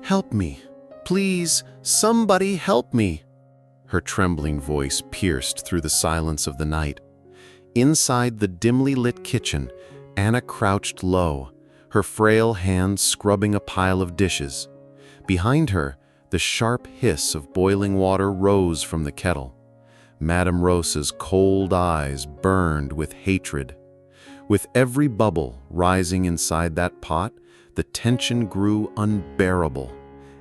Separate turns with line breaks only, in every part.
"Help me. Please, somebody help me." Her trembling voice pierced through the silence of the night. Inside the dimly lit kitchen, Anna crouched low, her frail hands scrubbing a pile of dishes. Behind her, the sharp hiss of boiling water rose from the kettle. Madame Rosa's cold eyes burned with hatred. With every bubble rising inside that pot, the tension grew unbearable.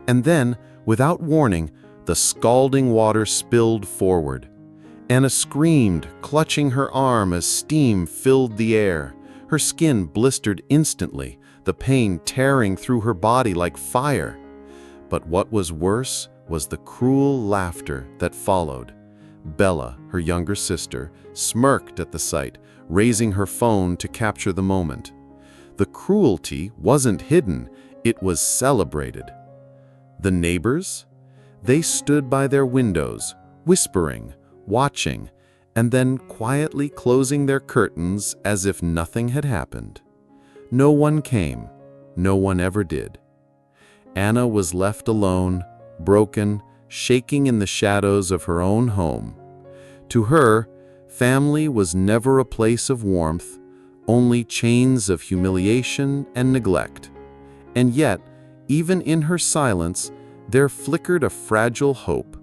And then, without warning, the scalding water spilled forward. Anna screamed, clutching her arm as steam filled the air. Her skin blistered instantly, the pain tearing through her body like fire. But what was worse was the cruel laughter that followed. Bella, her younger sister, smirked at the sight, raising her phone to capture the moment. The cruelty wasn't hidden, it was celebrated. The neighbors? They stood by their windows, whispering, watching, and then quietly closing their curtains as if nothing had happened. No one came. No one ever did. Anna was left alone, broken, shaking in the shadows of her own home. To her, family was never a place of warmth, only chains of humiliation and neglect. And yet, even in her silence, there flickered a fragile hope,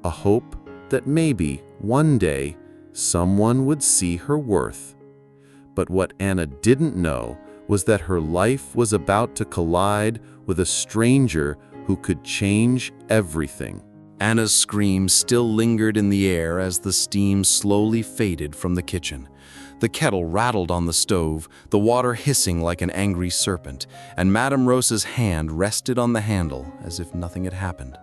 a hope that maybe, one day, someone would see her worth. But what Anna didn't know was that her life was about to collide with a stranger who could change everything. Anna's scream still lingered in the air as the steam slowly faded from the kitchen. The kettle rattled on the stove, the water hissing like an angry serpent, and Madame Rosa's hand rested on the handle as if nothing had happened.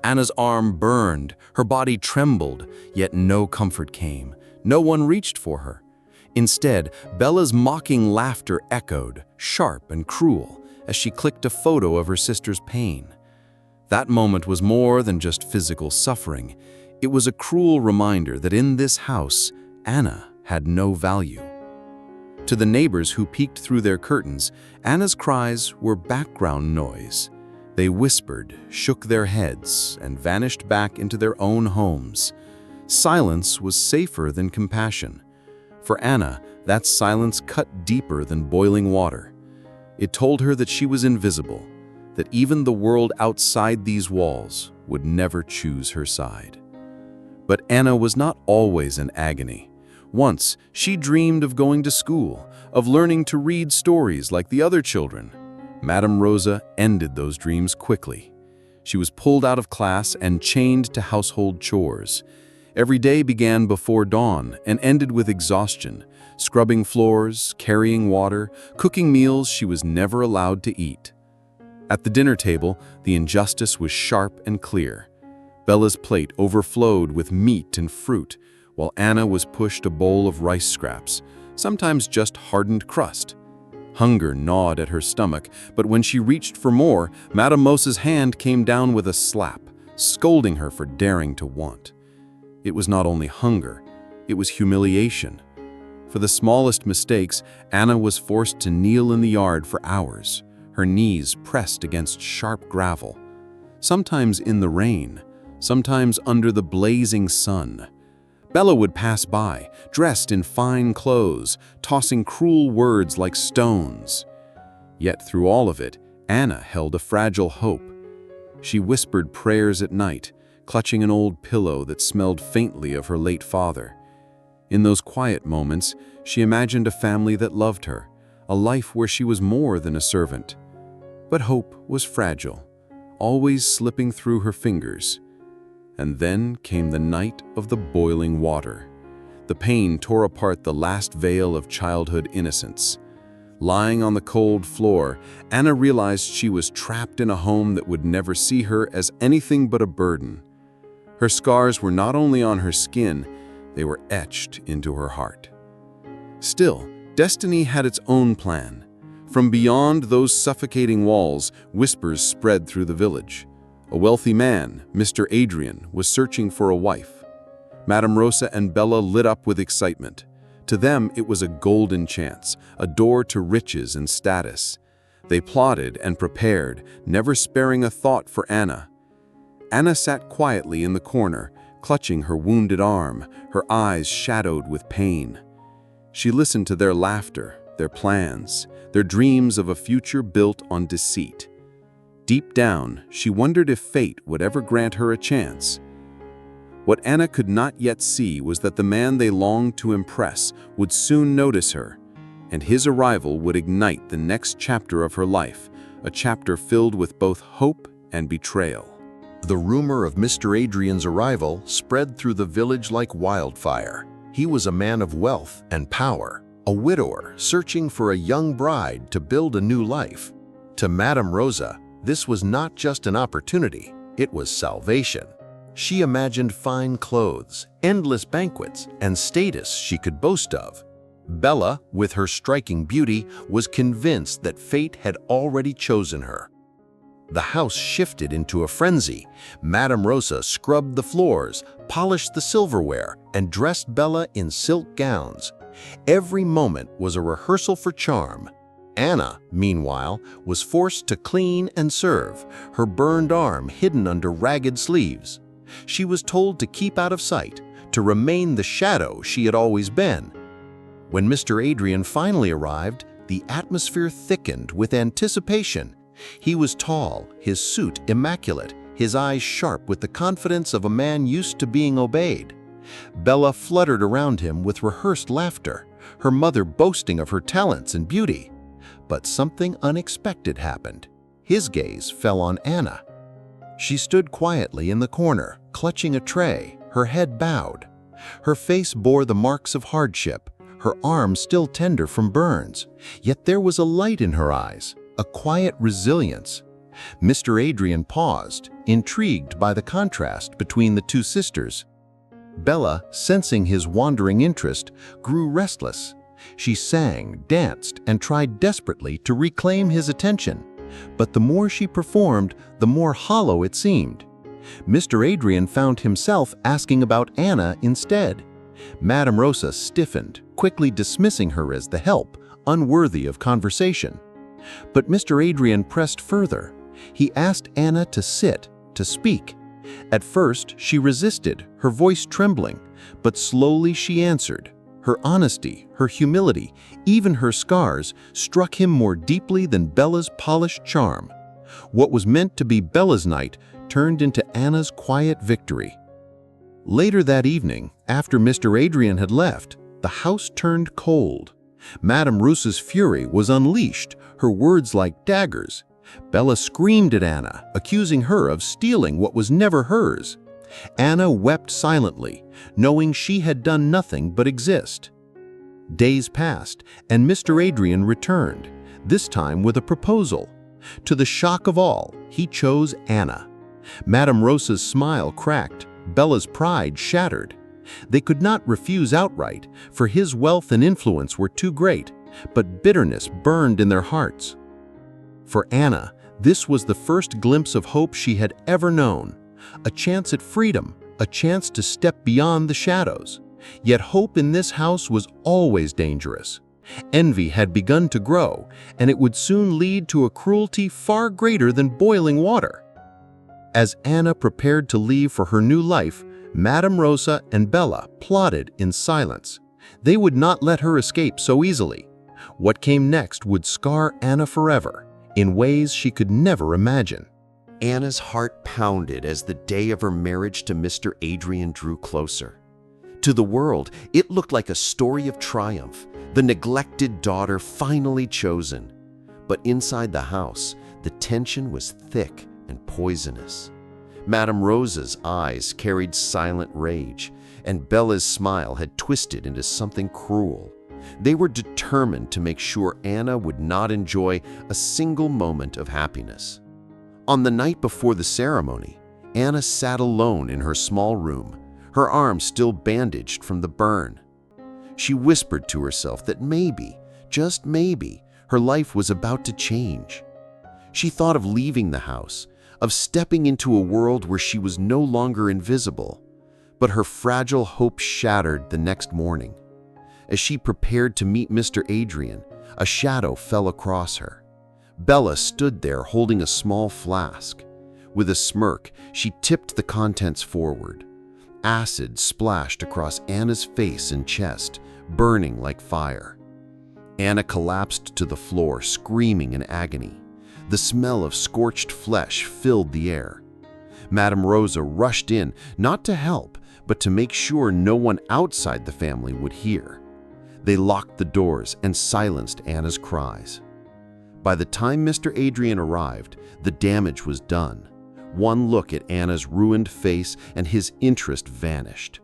Anna's arm burned, her body trembled, yet no comfort came. No one reached for her. Instead, Bella's mocking laughter echoed, sharp and cruel, as she clicked a photo of her sister's pain. That moment was more than just physical suffering. It was a cruel reminder that in this house, Anna had no value. To the neighbors who peeked through their curtains, Anna's cries were background noise. They whispered, shook their heads, and vanished back into their own homes. Silence was safer than compassion. For Anna, that silence cut deeper than boiling water. It told her that she was invisible, that even the world outside these walls would never choose her side. But Anna was not always in agony. Once, she dreamed of going to school, of learning to read stories like the other children. Madame Rosa ended those dreams quickly. She was pulled out of class and chained to household chores. Every day began before dawn and ended with exhaustion, scrubbing floors, carrying water, cooking meals she was never allowed to eat. At the dinner table, the injustice was sharp and clear. Bella's plate overflowed with meat and fruit, while Anna was pushed a bowl of rice scraps, sometimes just hardened crust. Hunger gnawed at her stomach, but when she reached for more, Madame Rosa's hand came down with a slap, scolding her for daring to want. It was not only hunger, it was humiliation. For the smallest mistakes, Anna was forced to kneel in the yard for hours, her knees pressed against sharp gravel. Sometimes in the rain, sometimes under the blazing sun. Bella would pass by, dressed in fine clothes, tossing cruel words like stones. Yet through all of it, Anna held a fragile hope. She whispered prayers at night, clutching an old pillow that smelled faintly of her late father. In those quiet moments, she imagined a family that loved her, a life where she was more than a servant. But hope was fragile, always slipping through her fingers. And then came the night of the boiling water. The pain tore apart the last veil of childhood innocence. Lying on the cold floor, Anna realized she was trapped in a home that would never see her as anything but a burden. Her scars were not only on her skin, they were etched into her heart. Still, destiny had its own plan. From beyond those suffocating walls, whispers spread through the village. A wealthy man, Mr. Adrian, was searching for a wife. Madame Rosa and Bella lit up with excitement. To them, it was a golden chance, a door to riches and status.
They plotted and prepared, never sparing a thought for Anna. Anna sat quietly in the corner, clutching her wounded arm, her eyes shadowed with pain. She listened to their laughter, their plans, their dreams of a future built on deceit. Deep down, she wondered if fate would ever grant her a chance. What Anna could not yet see was that the man they longed to impress would soon notice her, and his arrival would ignite the next chapter of her life, a chapter filled with both hope and betrayal.
The rumor of Mr. Adrian's arrival spread through the village like wildfire. He was a man of wealth and power, a widower searching for a young bride to build a new life. To Madame Rosa, this was not just an opportunity, it was salvation. She imagined fine clothes, endless banquets, and status she could boast of. Bella, with her striking beauty, was convinced that fate had already chosen her. The house shifted into a frenzy. Madame Rosa scrubbed the floors, polished the silverware, and dressed Bella in silk gowns. Every moment was a rehearsal for charm. Anna, meanwhile, was forced to clean and serve, her burned arm hidden under ragged sleeves. She was told to keep out of sight, to remain the shadow she had always been. When Mr. Adrian finally arrived, the atmosphere thickened with anticipation. He was tall, his suit immaculate, his eyes sharp with the confidence of a man used to being obeyed. Bella fluttered around him with rehearsed laughter, her mother boasting of her talents and beauty. But something unexpected happened. His gaze fell on Anna. She stood quietly in the corner, clutching a tray, her head bowed. Her face bore the marks of hardship, her arm still tender from burns. Yet there was a light in her eyes, a quiet resilience. Mr. Adrian paused, intrigued by the contrast between the two sisters. Bella, sensing his wandering interest, grew restless. She sang, danced, and tried desperately to reclaim his attention. But the more she performed, the more hollow it seemed. Mr. Adrian found himself asking about Anna instead. Madame Rosa stiffened, quickly dismissing her as the help, unworthy of conversation. But Mr. Adrian pressed further. He asked Anna to sit, to speak. At first, she resisted, her voice trembling, but slowly she answered. Her honesty, her humility, even her scars struck him more deeply than Bella's polished charm. What was meant to be Bella's night turned into Anna's quiet victory. Later that evening, after Mr. Adrian had left, the house turned cold. Madame Rosa's fury was unleashed, her words like daggers. Bella screamed at Anna, accusing her of stealing what was never hers. Anna wept silently, knowing she had done nothing but exist. Days passed, and Mr. Adrian returned, this time with a proposal. To the shock of all, he chose Anna. Madame Rosa's smile cracked, Bella's pride shattered. They could not refuse outright, for his wealth and influence were too great, but bitterness burned in their hearts. For Anna, this was the first glimpse of hope she had ever known. A chance at freedom, a chance to step beyond the shadows. Yet hope in this house was always dangerous. Envy had begun to grow, and it would soon lead to a cruelty far greater than boiling water. As Anna prepared to leave for her new life, Madame Rosa and Bella plotted in silence. They would not let her escape so easily. What came next would scar Anna forever, in ways she could never imagine.
Anna's heart pounded as the day of her marriage to Mr. Adrian drew closer. To the world, it looked like a story of triumph, the neglected daughter finally chosen. But inside the house, the tension was thick and poisonous. Madame Rosa's eyes carried silent rage, and Bella's smile had twisted into something cruel. They were determined to make sure Anna would not enjoy a single moment of happiness. On the night before the ceremony, Anna sat alone in her small room, her arm still bandaged from the burn. She whispered to herself that maybe, just maybe, her life was about to change. She thought of leaving the house, of stepping into a world where she was no longer invisible. But her fragile hope shattered the next morning. As she prepared to meet Mr. Adrian, a shadow fell across her. Bella stood there holding a small flask. With a smirk, she tipped the contents forward. Acid splashed across Anna's face and chest, burning like fire. Anna collapsed to the floor, screaming in agony. The smell of scorched flesh filled the air. Madame Rosa rushed in, not to help, but to make sure no one outside the family would hear. They locked the doors and silenced Anna's cries. By the time Mr. Adrian arrived, the damage was done. One look at Anna's ruined face and his interest vanished.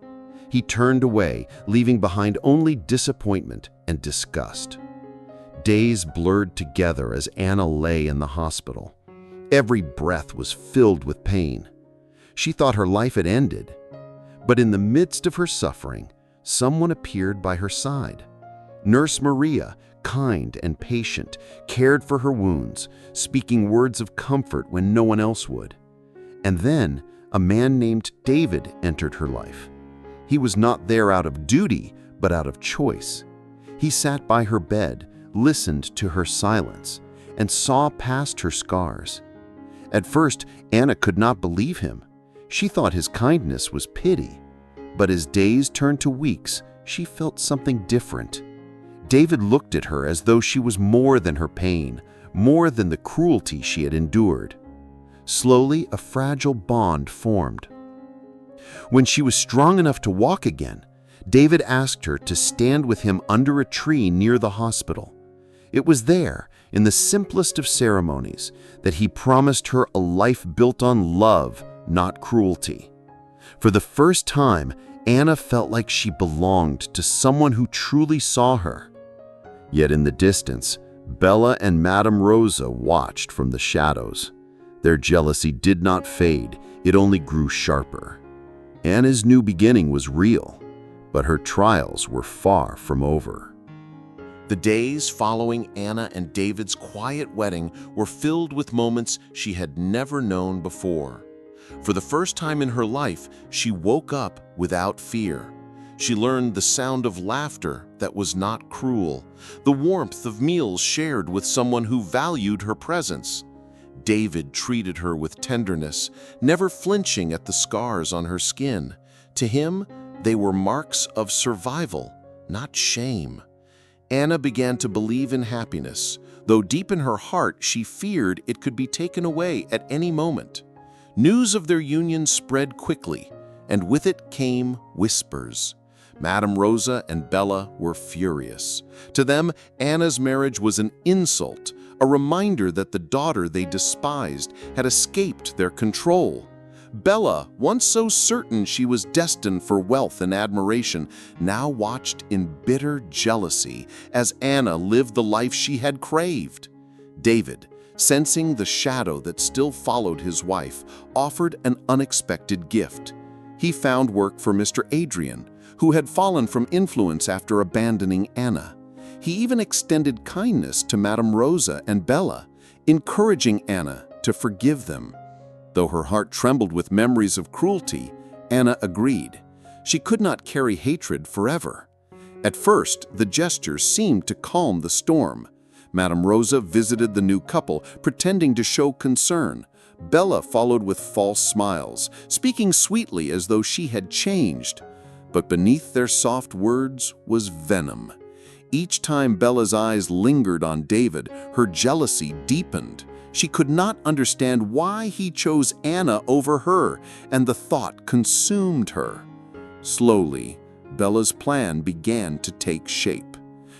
He turned away, leaving behind only disappointment and disgust. Days blurred together as Anna lay in the hospital. Every breath was filled with pain. She thought her life had ended. But in the midst of her suffering, someone appeared by her side. Nurse Maria, kind and patient, cared for her wounds, speaking words of comfort when no one else would. And then a man named David entered her life. He was not there out of duty, but out of choice. He sat by her bed, listened to her silence, and saw past her scars. At first, Anna could not believe him. She thought his kindness was pity. But as days turned to weeks, she felt something different. David looked at her as though she was more than her pain, more than the cruelty she had endured. Slowly, a fragile bond formed. When she was strong enough to walk again, David asked her to stand with him under a tree near the hospital. It was there, in the simplest of ceremonies, that he promised her a life built on love, not cruelty. For the first time, Anna felt like she belonged to someone who truly saw her. Yet in the distance, Bella and Madame Rosa watched from the shadows. Their jealousy did not fade, it only grew sharper. Anna's new beginning was real, but her trials were far from over.
The days following Anna and David's quiet wedding were filled with moments she had never known before. For the first time in her life, she woke up without fear. She learned the sound of laughter that was not cruel, the warmth of meals shared with someone who valued her presence. David treated her with tenderness, never flinching at the scars on her skin. To him, they were marks of survival, not shame. Anna began to believe in happiness, though deep in her heart she feared it could be taken away at any moment. News of their union spread quickly, and with it came whispers. Madame Rosa and Bella were furious. To them, Anna's marriage was an insult, a reminder that the daughter they despised had escaped their control. Bella, once so certain she was destined for wealth and admiration, now watched in bitter jealousy as Anna lived the life she had craved. David, sensing the shadow that still followed his wife, offered an unexpected gift. He found work for Mr. Adrian, who had fallen from influence after abandoning Anna. He even extended kindness to Madame Rosa and Bella, encouraging Anna to forgive them. Though her heart trembled with memories of cruelty, Anna agreed. She could not carry hatred forever. At first, the gesture seemed to calm the storm. Madame Rosa visited the new couple, pretending to show concern. Bella followed with false smiles, speaking sweetly as though she had changed. But beneath their soft words was venom. Each time Bella's eyes lingered on David, her jealousy deepened. She could not understand why he chose Anna over her, and the thought consumed her. Slowly, Bella's plan began to take shape.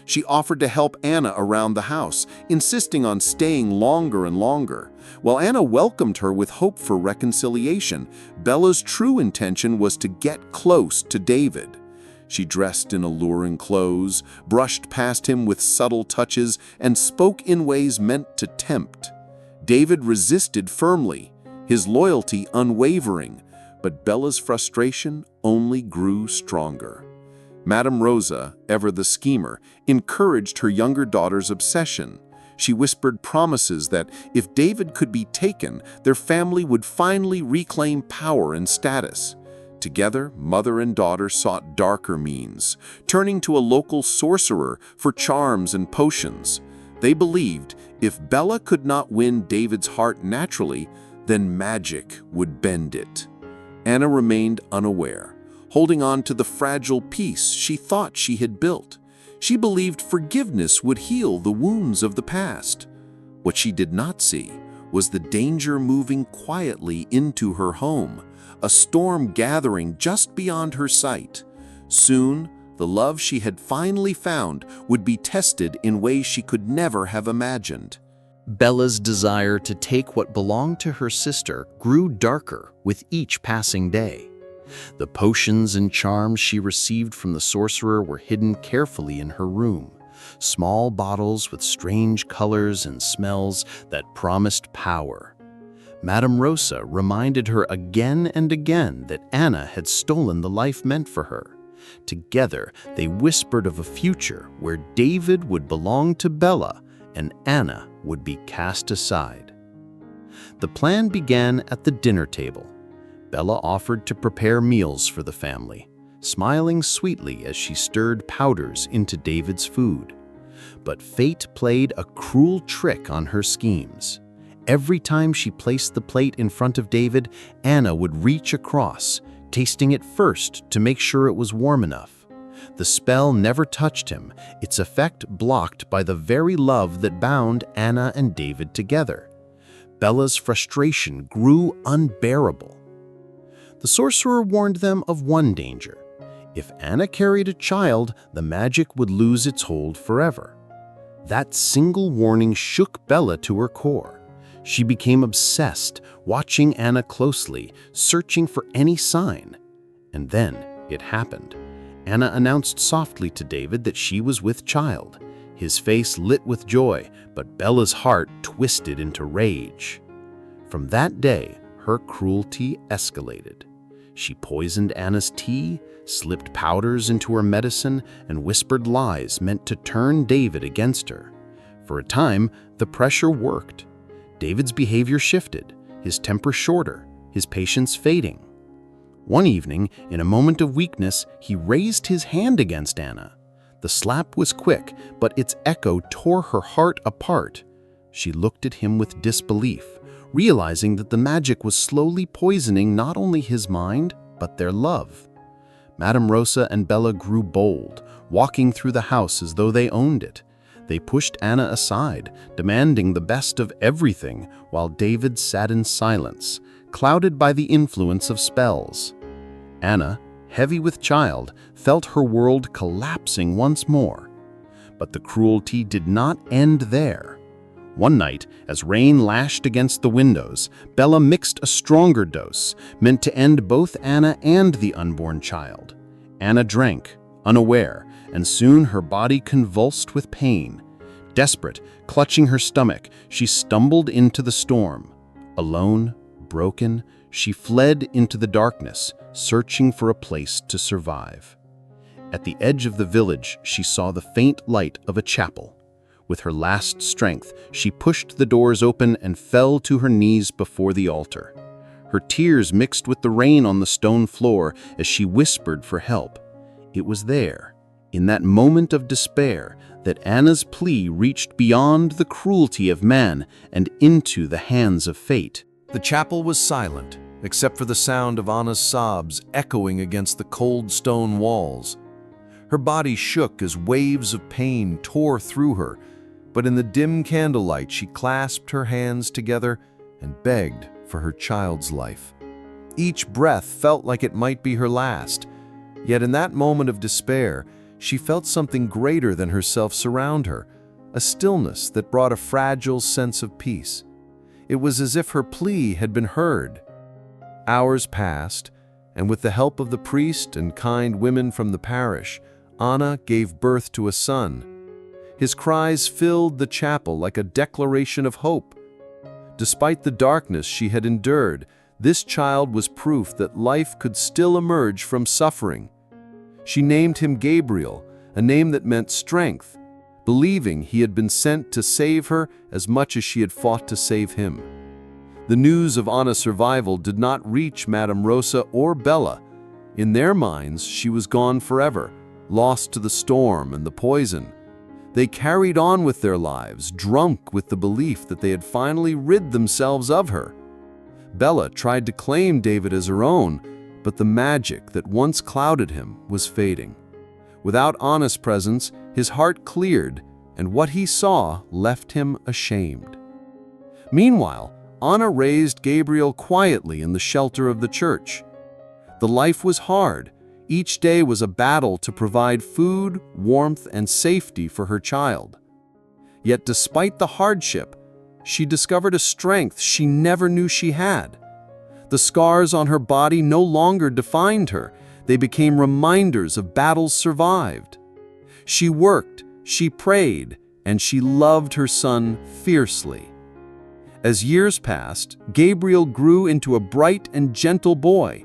She offered to help Anna around the house, insisting on staying longer and longer. While Anna welcomed her with hope for reconciliation, Bella's true intention was to get close to David. She dressed in alluring clothes, brushed past him with subtle touches, and spoke in ways meant to tempt. David resisted firmly, his loyalty unwavering, but Bella's frustration only grew stronger. Madame Rosa, ever the schemer, encouraged her younger daughter's obsession. She whispered promises that if David could be taken, their family would finally reclaim power and status. Together, mother and daughter sought darker means, turning to a local sorcerer for charms and potions.
They believed if Bella could not win David's heart naturally, then magic would bend it. Anna remained unaware, holding on to the fragile peace she thought she had built. She believed forgiveness would heal the wounds of the past. What she did not see was the danger moving quietly into her home, a storm gathering just beyond her sight. Soon, the love she had finally found would be tested in ways she could never have imagined.
Bella's desire to take what belonged to her sister grew darker with each passing day. The potions and charms she received from the sorcerer were hidden carefully in her room, small bottles with strange colors and smells that promised power. Madame Rosa reminded her again and again that Anna had stolen the life meant for her. Together, they whispered of a future where David would belong to Bella and Anna would be cast aside. The plan began at the dinner table. Bella offered to prepare meals for the family, smiling sweetly as she stirred powders into David's food. But fate played a cruel trick on her schemes. Every time she placed the plate in front of David, Anna would reach across, tasting it first to make sure it was warm enough. The spell never touched him, its effect blocked by the very love that bound Anna and David together. Bella's frustration grew unbearable. The sorcerer warned them of one danger. If Anna carried a child, the magic would lose its hold forever. That single warning shook Bella to her core. She became obsessed, watching Anna closely, searching for any sign. And then it happened. Anna announced softly to David that she was with child. His face lit with joy, but Bella's heart twisted into rage. From that day, her cruelty escalated. She poisoned Anna's tea, slipped powders into her medicine, and whispered lies meant to turn David against her. For a time, the pressure worked. David's behavior shifted, his temper shorter, his patience fading. One evening, in a moment of weakness, he raised his hand against Anna. The slap was quick, but its echo tore her heart apart. She looked at him with disbelief, realizing that the magic was slowly poisoning not only his mind, but their love. Madame Rosa and Bella grew bold, walking through the house as though they owned it. They pushed Anna aside, demanding the best of everything, while David sat in silence, clouded by the influence of spells. Anna, heavy with child, felt her world collapsing once more. But the cruelty did not end there. One night, as rain lashed against the windows, Bella mixed a stronger dose, meant to end both Anna and the unborn child. Anna drank, unaware, and soon her body convulsed with pain. Desperate, clutching her stomach, she stumbled into the storm. Alone, broken, she fled into the darkness, searching for a place to survive. At the edge of the village, she saw the faint light of a chapel. With her last strength, she pushed the doors open and fell to her knees before the altar. Her tears mixed with the rain on the stone floor as she whispered for help. It was there, in that moment of despair, that Anna's plea reached beyond the cruelty of man and into the hands of fate.
The chapel was silent, except for the sound of Anna's sobs echoing against the cold stone walls. Her body shook as waves of pain tore through her, but in the dim candlelight she clasped her hands together and begged for her child's life. Each breath felt like it might be her last, yet in that moment of despair, she felt something greater than herself surround her, a stillness that brought a fragile sense of peace. It was as if her plea had been heard. Hours passed, and with the help of the priest and kind women from the parish, Anna gave birth to a son. His cries filled the chapel like a declaration of hope. Despite the darkness she had endured, this child was proof that life could still emerge from suffering. She named him Gabriel, a name that meant strength, believing he had been sent to save her as much as she had fought to save him. The news of Anna's survival did not reach Madame Rosa or Bella. In their minds, she was gone forever, lost to the storm and the poison. They carried on with their lives, drunk with the belief that they had finally rid themselves of her. Bella tried to claim David as her own, but the magic that once clouded him was fading. Without Anna's presence, his heart cleared, and what he saw left him ashamed. Meanwhile, Anna raised Gabriel quietly in the shelter of the church. The life was hard. Each day was a battle to provide food, warmth, and safety for her child. Yet despite the hardship, she discovered a strength she never knew she had. The scars on her body no longer defined her. They became reminders of battles survived. She worked, she prayed, and she loved her son fiercely. As years passed, Gabriel grew into a bright and gentle boy.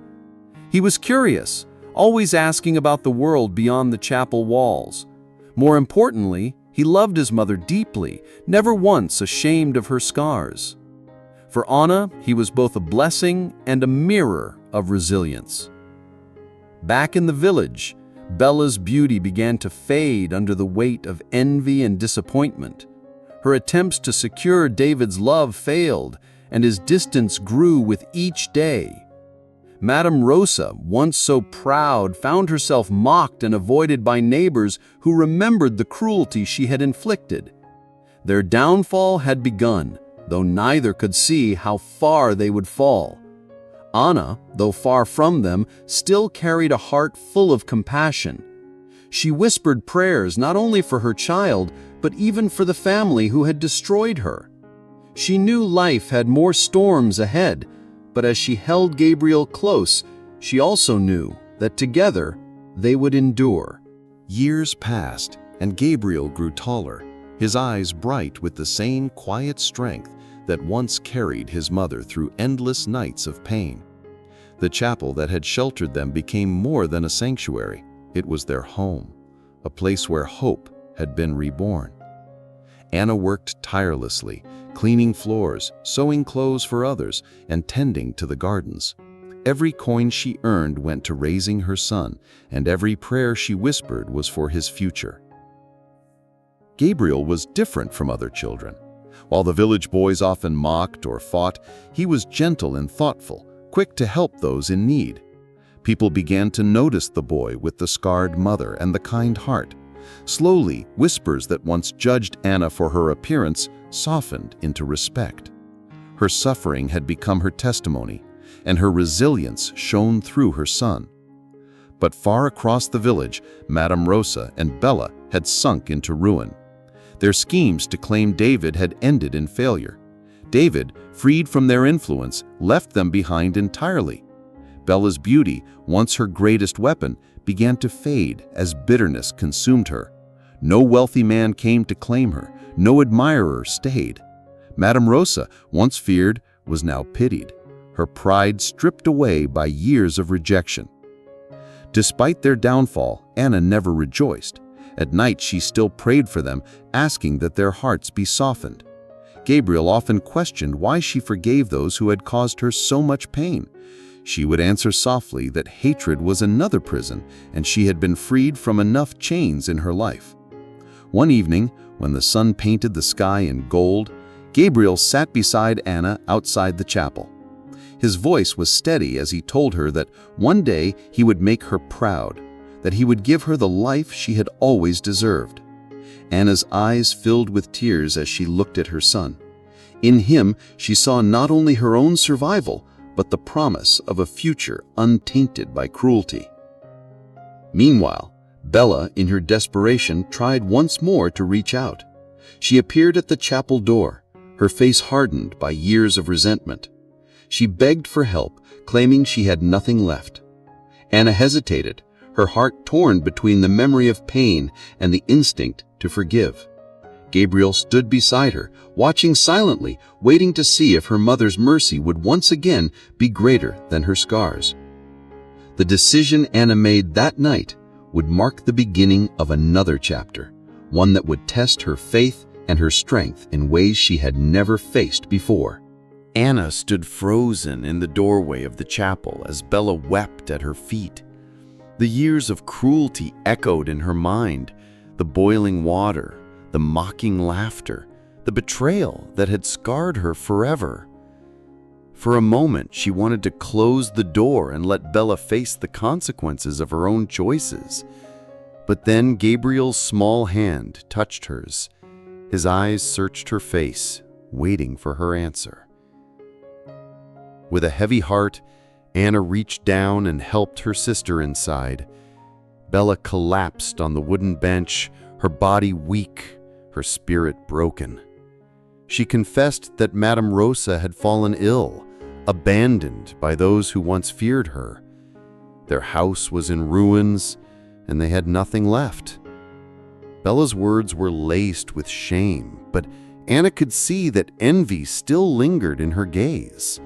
He was curious, always asking about the world beyond the chapel walls. More importantly, he loved his mother deeply, never once ashamed of her scars. For Anna, he was both a blessing and a mirror of resilience. Back in the village, Bella's beauty began to fade under the weight of envy and disappointment. Her attempts to secure David's love failed, and his distance grew with each day. Madame Rosa, once so proud, found herself mocked and avoided by neighbors who remembered the cruelty she had inflicted. Their downfall had begun, though neither could see how far they would fall. Anna, though far from them, still carried a heart full of compassion. She whispered prayers not only for her child, but even for the family who had destroyed her. She knew life had more storms ahead, but as she held Gabriel close, she also knew that together they would endure.
Years passed, and Gabriel grew taller, his eyes bright with the same quiet strength that once carried his mother through endless nights of pain. The chapel that had sheltered them became more than a sanctuary. It was their home, a place where hope had been reborn. Anna worked tirelessly, cleaning floors, sewing clothes for others, and tending to the gardens. Every coin she earned went to raising her son, and every prayer she whispered was for his future. Gabriel was different from other children. While the village boys often mocked or fought, he was gentle and thoughtful, quick to help those in need. People began to notice the boy with the scarred mother and the kind heart. Slowly, whispers that once judged Anna for her appearance softened into respect. Her suffering had become her testimony, and her resilience shone through her son. But far across the village, Madame Rosa and Bella had sunk into ruin. Their schemes to claim David had ended in failure. David, freed from their influence, left them behind entirely. Bella's beauty, once her greatest weapon, began to fade as bitterness consumed her. No wealthy man came to claim her, no admirer stayed. Madame Rosa, once feared, was now pitied, her pride stripped away by years of rejection. Despite their downfall, Anna never rejoiced. At night she still prayed for them, asking that their hearts be softened. Gabriel often questioned why she forgave those who had caused her so much pain. She would answer softly that hatred was another prison, and she had been freed from enough chains in her life. One evening, when the sun painted the sky in gold, Gabriel sat beside Anna outside the chapel. His voice was steady as he told her that one day he would make her proud, that he would give her the life she had always deserved. Anna's eyes filled with tears as she looked at her son. In him, she saw not only her own survival, but the promise of a future untainted by cruelty. Meanwhile, Bella, in her desperation, tried once more to reach out. She appeared at the chapel door, her face hardened by years of resentment. She begged for help, claiming she had nothing left. Anna hesitated, her heart torn between the memory of pain and the instinct to forgive. Gabriel stood beside her, watching silently, waiting to see if her mother's mercy would once again be greater than her scars. The decision Anna made that night would mark the beginning of another chapter, one that would test her faith and her strength in ways she had never faced before.
Anna stood frozen in the doorway of the chapel as Bella wept at her feet. The years of cruelty echoed in her mind, the boiling water,
the mocking laughter, the betrayal that had scarred her forever. For a moment, she wanted to close the door and let Bella face the consequences of her own choices. But then Gabriel's small hand touched hers. His eyes searched her face, waiting for her answer. With a heavy heart, Anna reached down and helped her sister inside. Bella collapsed on the wooden bench, her body weak, her spirit broken. She confessed that Madame Rosa had fallen ill, abandoned by those who once feared her. Their house was in ruins, and they had nothing left. Bella's words were laced with shame, but Anna could see that envy still lingered in her gaze.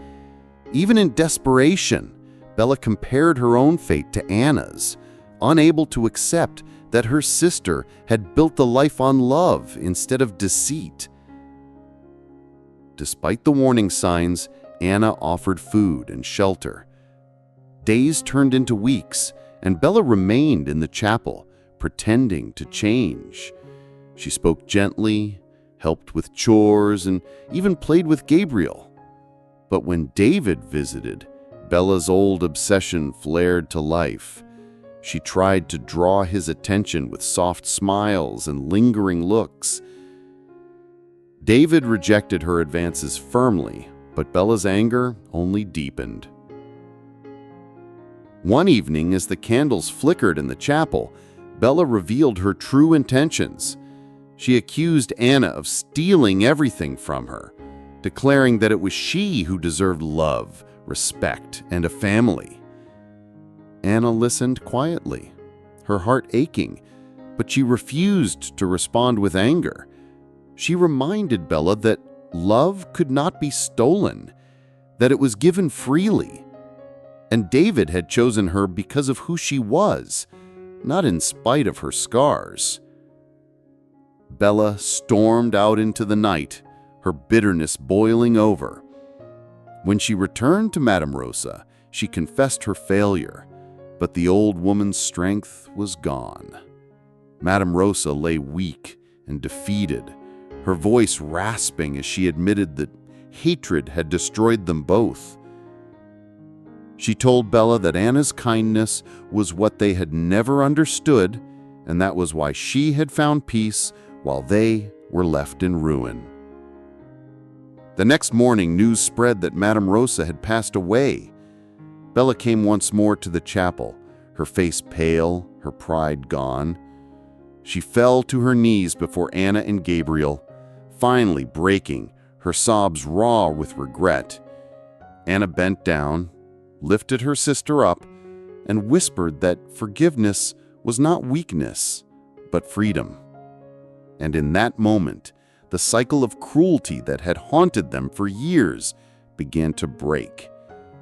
Even in desperation, Bella compared her own fate to Anna's, unable to accept that her sister had built the life on love instead of deceit. Despite the warning signs, Anna offered food and shelter. Days turned into weeks, and Bella remained in the chapel, pretending to change. She spoke gently, helped with chores, and even played with Gabriel. But when David visited, Bella's old obsession flared to life. She tried to draw his attention with soft smiles and lingering looks. David rejected her advances firmly, but Bella's anger only deepened. One evening, as the candles flickered in the chapel, Bella revealed her true intentions. She accused Anna of stealing everything from her, declaring that it was she who deserved love, respect, and a family. Anna listened quietly, her heart aching, but she refused to respond with anger. She reminded Bella that love could not be stolen, that it was given freely. And David had chosen her because of who she was, not in spite of her scars. Bella stormed out into the night, her bitterness boiling over. When she returned to Madame Rosa, she confessed her failure, but the old woman's strength was gone. Madame Rosa lay weak and defeated, her voice rasping as she admitted that hatred had destroyed them both. She told Bella that Anna's kindness was what they had never understood, and that was why she had found peace while they were left in ruin. The next morning, news spread that Madame Rosa had passed away. Bella came once more to the chapel, her face pale, her pride gone. She fell to her knees before Anna and Gabriel, finally breaking, her sobs raw with regret. Anna bent down, lifted her sister up, and whispered that forgiveness was not weakness, but freedom. And in that moment, the cycle of cruelty that had haunted them for years began to break,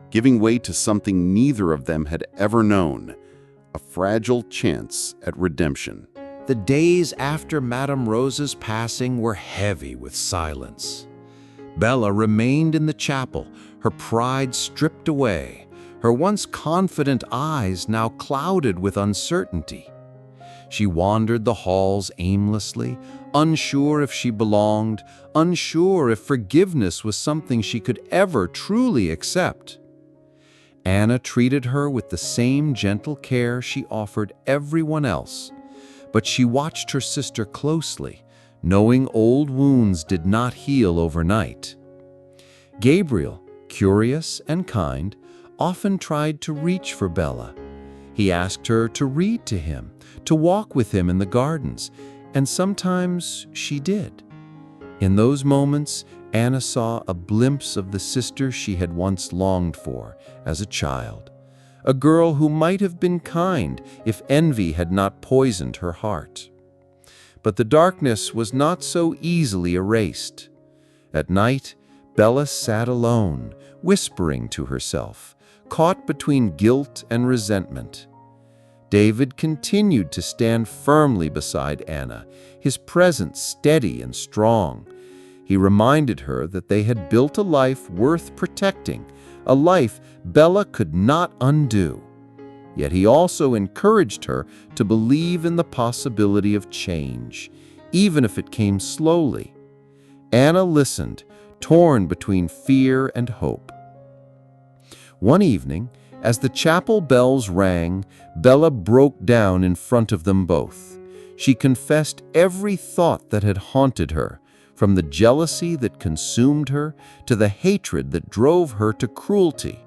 giving way to something neither of them had ever known, a fragile chance at redemption.
The days after Madame Rosa's passing were heavy with silence. Bella remained in the chapel, her pride stripped away, her once confident eyes now clouded with uncertainty. She wandered the halls aimlessly, unsure if she belonged, unsure if forgiveness was something she could ever truly accept. Anna treated her with the same gentle care she offered everyone else, but she watched her sister closely, knowing old wounds did not heal overnight. Gabriel, curious and kind, often tried to reach for Bella. He asked her to read to him, to walk with him in the gardens, and sometimes she did. In those moments, Anna saw a glimpse of the sister she had once longed for as a child, a girl who might have been kind if envy had not poisoned her heart. But the darkness was not so easily erased. At night, Bella sat alone, whispering to herself, caught between guilt and resentment. David continued to stand firmly beside Anna, his presence steady and strong. He reminded her that they had built a life worth protecting, a life Bella could not undo. Yet he also encouraged her to believe in the possibility of change, even if it came slowly. Anna listened, torn between fear and hope. One evening, as the chapel bells rang, Bella broke down in front of them both. She confessed every thought that had haunted her, from the jealousy that consumed her to the hatred that drove her to cruelty.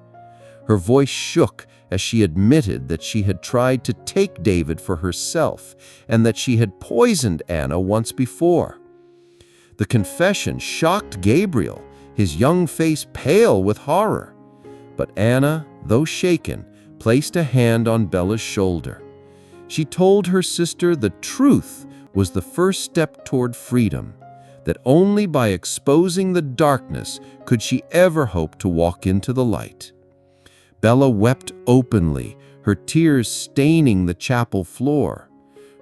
Her voice shook as she admitted that she had tried to take David for herself and that she had poisoned Anna once before. The confession shocked Gabriel, his young face pale with horror. But Anna, though shaken, placed a hand on Bella's shoulder. She told her sister the truth was the first step toward freedom, that only by exposing the darkness could she ever hope to walk into the light. Bella wept openly, her tears staining the chapel floor.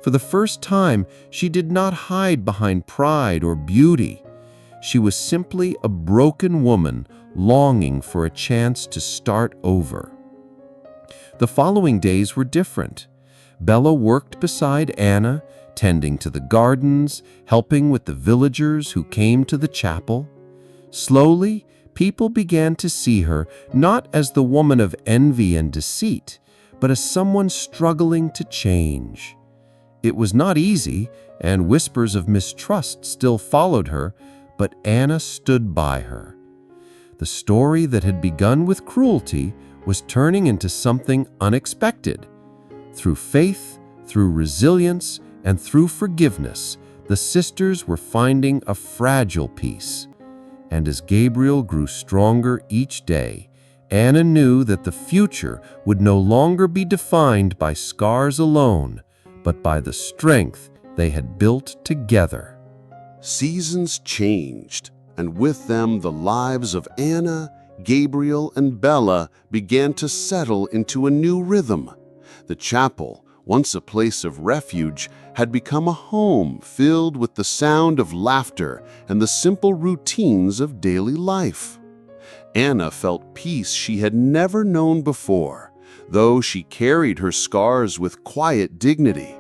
For the first time, she did not hide behind pride or beauty. She was simply a broken woman longing for a chance to start over. The following days were different. Bella worked beside Anna, tending to the gardens, helping with the villagers who came to the chapel. Slowly, people began to see her not as the woman of envy and deceit, but as someone struggling to change. It was not easy, and whispers of mistrust still followed her, but Anna stood by her. The story that had begun with cruelty was turning into something unexpected. Through faith, through resilience, and through forgiveness, the sisters were finding a fragile peace. And as Gabriel grew stronger each day, Anna knew that the future would no longer be defined by scars alone, but by the strength they had built together.
Seasons changed, and with them the lives of Anna, Gabriel, and Bella began to settle into a new rhythm. The chapel, once a place of refuge, had become a home filled with the sound of laughter and the simple routines of daily life. Anna felt peace she had never known before, though she carried her scars with quiet dignity.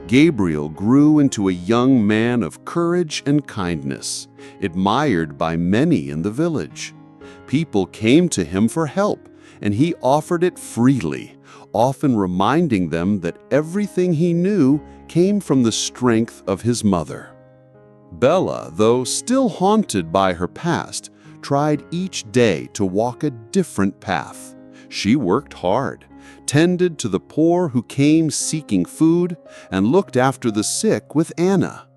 Gabriel grew into a young man of courage and kindness, admired by many in the village. People came to him for help, and he offered it freely, often reminding them that everything he knew came from the strength of his mother. Bella, though still haunted by her past, tried each day to walk a different path. She worked hard, tended to the poor who came seeking food, and looked after the sick with Anna.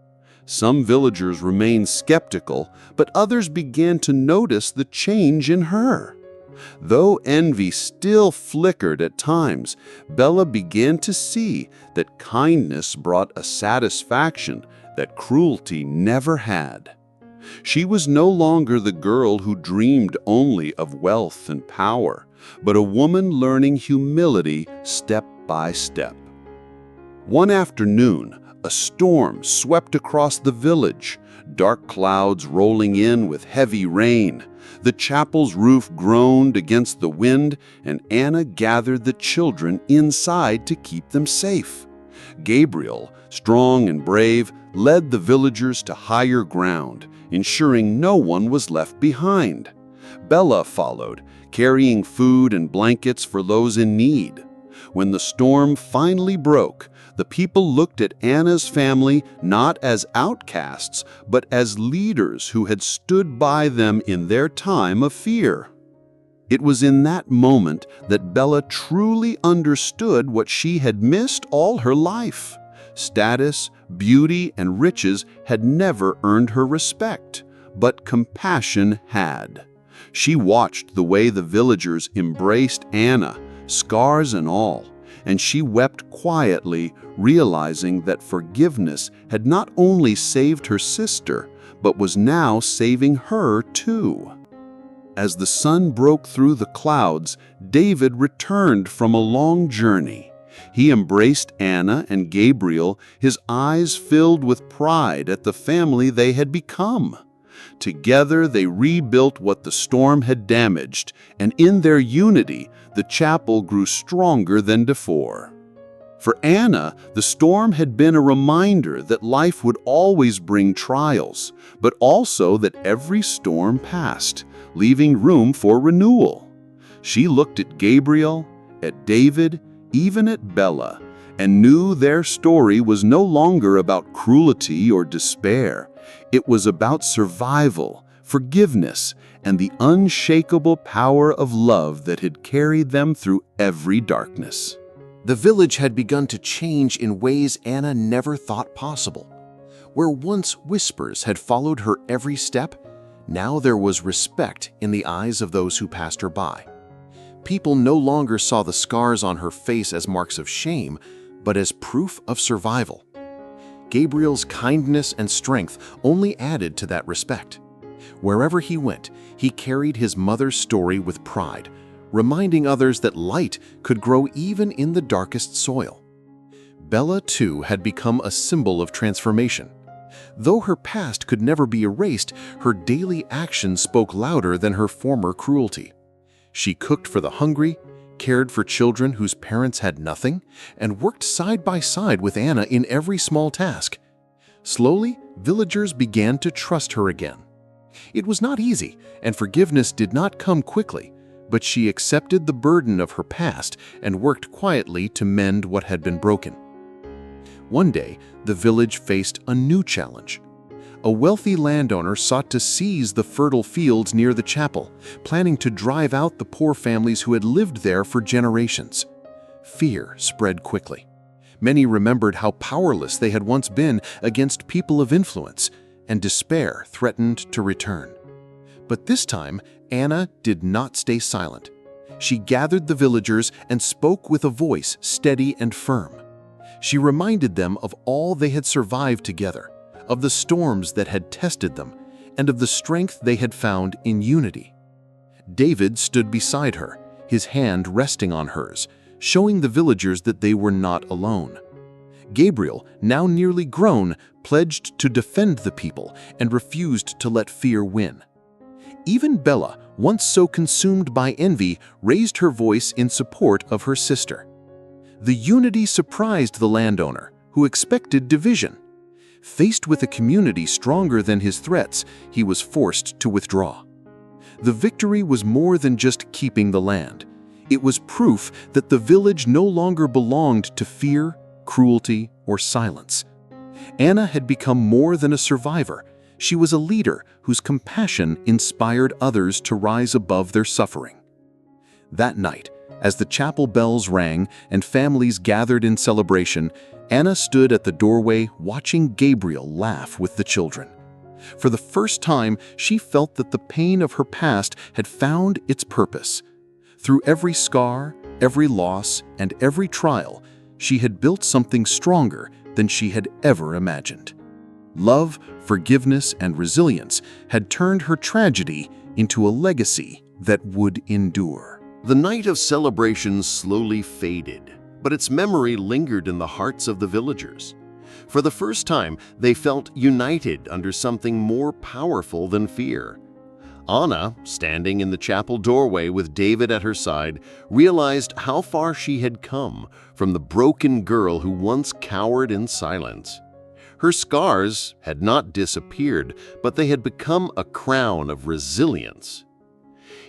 Some villagers remained skeptical, but others began to notice the change in her. Though envy still flickered at times, Bella began to see that kindness brought a satisfaction that cruelty never had. She was no longer the girl who dreamed only of wealth and power, but a woman learning humility step by step. One afternoon, a storm swept across the village, dark clouds rolling in with heavy rain. The chapel's roof groaned against the wind, and Anna gathered the children inside to keep them safe. Gabriel, strong and brave, led the villagers to higher ground, ensuring no one was left behind. Bella followed, carrying food and blankets for those in need. When the storm finally broke, the people looked at Anna's family not as outcasts, but as leaders who had stood by them in their time of fear. It was in that moment that Bella truly understood what she had missed all her life. Status, beauty, and riches had never earned her respect, but compassion had. She watched the way the villagers embraced Anna, scars and all, and she wept quietly, realizing that forgiveness had not only saved her sister, but was now saving her too. As the sun broke through the clouds, David returned from a long journey. He embraced Anna and Gabriel, his eyes filled with pride at the family they had become. Together they rebuilt what the storm had damaged, and in their unity, the chapel grew stronger than before. For Anna, the storm had been a reminder that life would always bring trials, but also that every storm passed, leaving room for renewal. She looked at Gabriel, at David, even at Bella, and knew their story was no longer about cruelty or despair. It was about survival, forgiveness, and the unshakable power of love that had carried them through every darkness.
The village had begun to change in ways Anna never thought possible. Where once whispers had followed her every step, now there was respect in the eyes of those who passed her by. People no longer saw the scars on her face as marks of shame, but as proof of survival. Gabriel's kindness and strength only added to that respect. Wherever he went, he carried his mother's story with pride, reminding others that light could grow even in the darkest soil. Bella, too, had become a symbol of transformation. Though her past could never be erased, her daily actions spoke louder than her former cruelty. She cooked for the hungry, cared for children whose parents had nothing, and worked side by side with Anna in every small task. Slowly, villagers began to trust her again. It was not easy, and forgiveness did not come quickly, but she accepted the burden of her past and worked quietly to mend what had been broken. One day, the village faced a new challenge. A wealthy landowner sought to seize the fertile fields near the chapel, planning to drive out the poor families who had lived there for generations. Fear spread quickly. Many remembered how powerless they had once been against people of influence, and despair threatened to return. But this time, Anna did not stay silent. She gathered the villagers and spoke with a voice steady and firm. She reminded them of all they had survived together, of the storms that had tested them, and of the strength they had found in unity. David stood beside her, his hand resting on hers, showing the villagers that they were not alone. Gabriel, now nearly grown, pledged to defend the people and refused to let fear win. Even Bella, once so consumed by envy, raised her voice in support of her sister. The unity surprised the landowner, who expected division. Faced with a community stronger than his threats, he was forced to withdraw. The victory was more than just keeping the land. It was proof that the village no longer belonged to fear, cruelty, or silence. Anna had become more than a survivor. She was a leader whose compassion inspired others to rise above their suffering. That night, as the chapel bells rang and families gathered in celebration, Anna stood at the doorway watching Gabriel laugh with the children. For the first time, she felt that the pain of her past had found its purpose. Through every scar, every loss, and every trial, she had built something stronger than she had ever imagined. Love, forgiveness, and resilience had turned her tragedy into a legacy that would endure. The night of celebration slowly faded, but its memory lingered in the hearts of the villagers. For the first time, they felt united under something more powerful than fear. Anna, standing in the chapel doorway with David at her side, realized how far she had come from the broken girl who once cowered in silence. Her scars had not disappeared, but they had become a crown of resilience.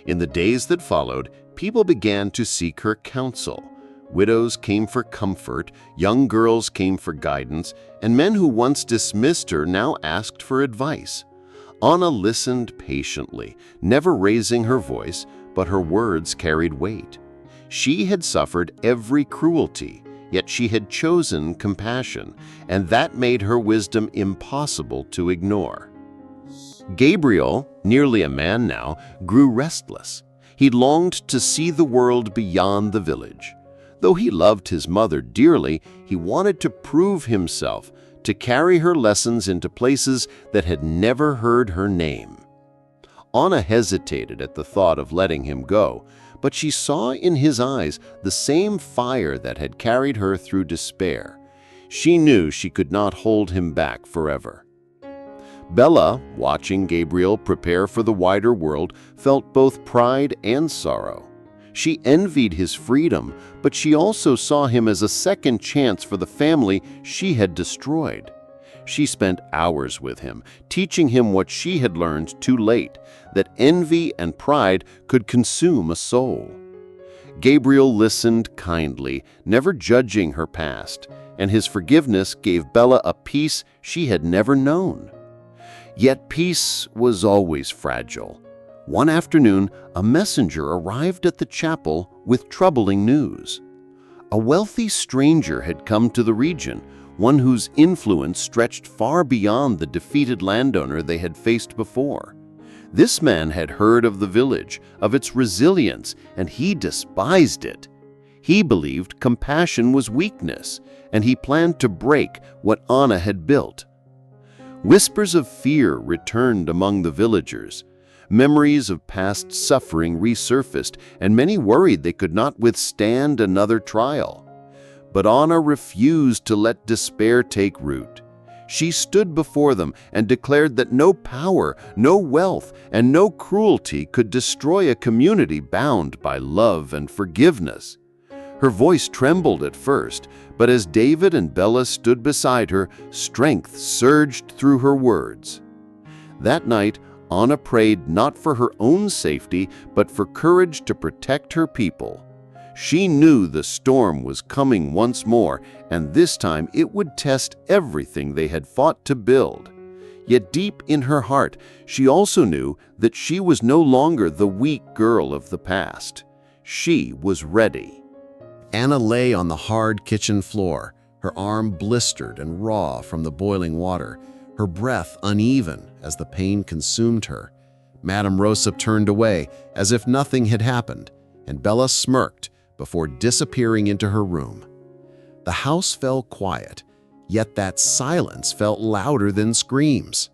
In the days that followed, people began to seek her counsel. Widows came for comfort, young girls came for guidance, and men who once dismissed her now asked for advice. Anna listened patiently, never raising her voice, but her words carried weight. She had suffered every cruelty, yet she had chosen compassion, and that made her wisdom impossible to ignore. Gabriel, nearly a man now, grew restless. He longed to see the world beyond the village. Though he loved his mother dearly, he wanted to prove himself, to carry her lessons into places that had never heard her name. Anna hesitated at the thought of letting him go, but she saw in his eyes the same fire that had carried her through despair. She knew she could not hold him back forever. Bella, watching Gabriel prepare for the wider world, felt both pride and sorrow.
She envied his freedom, but she also saw him as a second chance for the family she had destroyed. She spent hours with him, teaching him what she had learned too late, that envy and pride could consume a soul. Gabriel listened kindly, never judging her past, and his forgiveness gave Bella a peace she had never known. Yet peace was always fragile. One afternoon, a messenger arrived at the chapel with troubling news. A wealthy stranger had come to the region, one whose influence stretched far beyond the defeated landowner they had faced before. This man had heard of the village, of its resilience, and he despised it. He believed compassion was weakness, and he planned to break what Anna had built. Whispers of fear returned among the villagers. Memories of past suffering resurfaced, and many worried they could not withstand another trial. But Anna refused to let despair take root. She stood before them and declared that no power, no wealth, and no cruelty could destroy a community bound by love and forgiveness. Her voice trembled at first, but as David and Bella stood beside her, strength surged through her words. That night, Anna prayed not for her own safety, but for courage to protect her people. She knew the storm was coming once more, and this time it would test everything they had fought to build. Yet deep in her heart, she also knew that she was no longer the weak girl of the past. She was ready.
Anna lay on the hard kitchen floor, her arm blistered and raw from the boiling water, her breath uneven as the pain consumed her. Madame Rosa turned away as if nothing had happened, and Bella smirked before disappearing into her room. The house fell quiet, yet that silence felt louder than screams.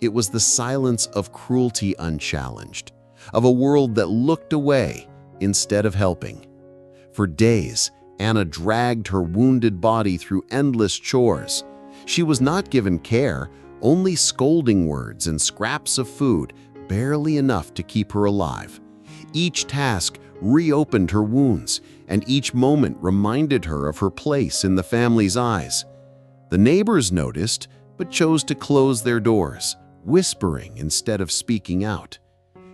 It was the silence of cruelty unchallenged, of a world that looked away instead of helping. For days, Anna dragged her wounded body through endless chores. She was not given care, only scolding words and scraps of food, barely enough to keep her alive. Each task reopened her wounds, and each moment reminded her of her place in the family's eyes. The neighbors noticed, but chose to close their doors, whispering instead of speaking out.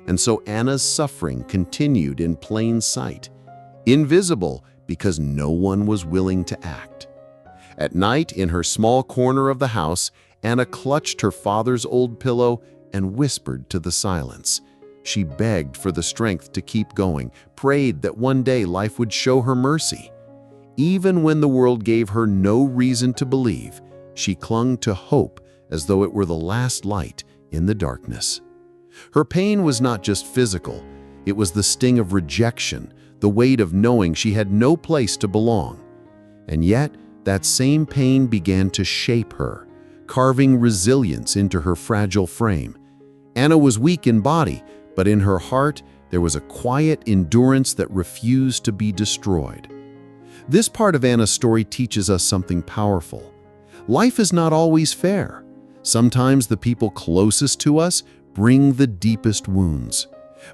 And so Anna's suffering continued in plain sight, invisible because no one was willing to act. At night, in her small corner of the house, Anna clutched her father's old pillow and whispered to the silence. She begged for the strength to keep going, prayed that one day life would show her mercy. Even when the world gave her no reason to believe, she clung to hope as though it were the last light in the darkness. Her pain was not just physical, it was the sting of rejection, the weight of knowing she had no place to belong. And yet, that same pain began to shape her, carving resilience into her fragile frame. Anna was weak in body, but in her heart, there was a quiet endurance that refused to be destroyed. This part of Anna's story teaches us something powerful. Life is not always fair. Sometimes the people closest to us bring the deepest wounds.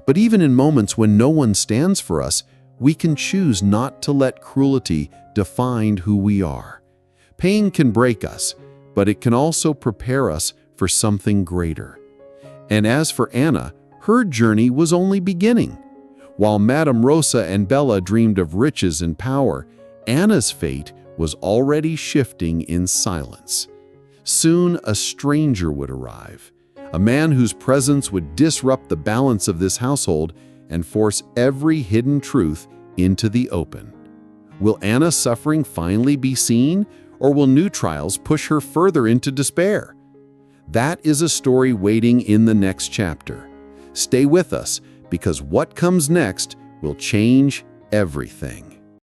But even in moments when no one stands for us, we can choose not to let cruelty define who we are. Pain can break us, but it can also prepare us for something greater. And as for Anna, her journey was only beginning. While Madame Rosa and Bella dreamed of riches and power, Anna's fate was already shifting in silence. Soon a stranger would arrive, a man whose presence would disrupt the balance of this household and force every hidden truth into the open. Will Anna's suffering finally be seen, or will new trials push her further into despair? That is a story waiting in the next chapter. Stay with us, because what comes next will change everything.